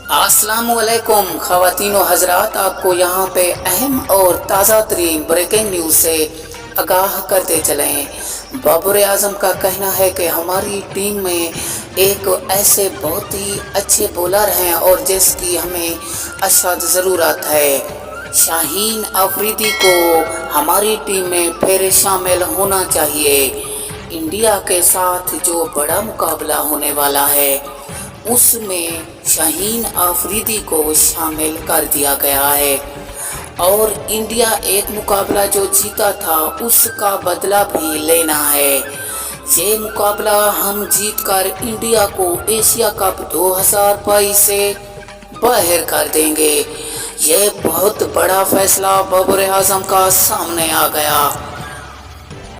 अस्सलाम वालेकुम ख़वातीन व हज़रात, आपको यहाँ पे अहम और ताज़ा तरीन ब्रेकिंग न्यूज़ से आगाह करते चलें। बाबर आज़म का कहना है कि हमारी टीम में एक ऐसे बहुत ही अच्छे बॉलर हैं और जिसकी हमें अशद ज़रूरत है। शाहीन अफरीदी को हमारी टीम में फिर शामिल होना चाहिए। इंडिया के साथ जो बड़ा मुकाबला होने वाला है उसमें शाहीन अफरीदी को शामिल कर दिया गया है और इंडिया एक मुकाबला जो जीता था उसका बदला भी लेना है। ये मुकाबला हम जीतकर इंडिया को एशिया कप 2022 से बाहर कर देंगे। ये बहुत बड़ा फैसला बाबर आज़म का सामने आ गया।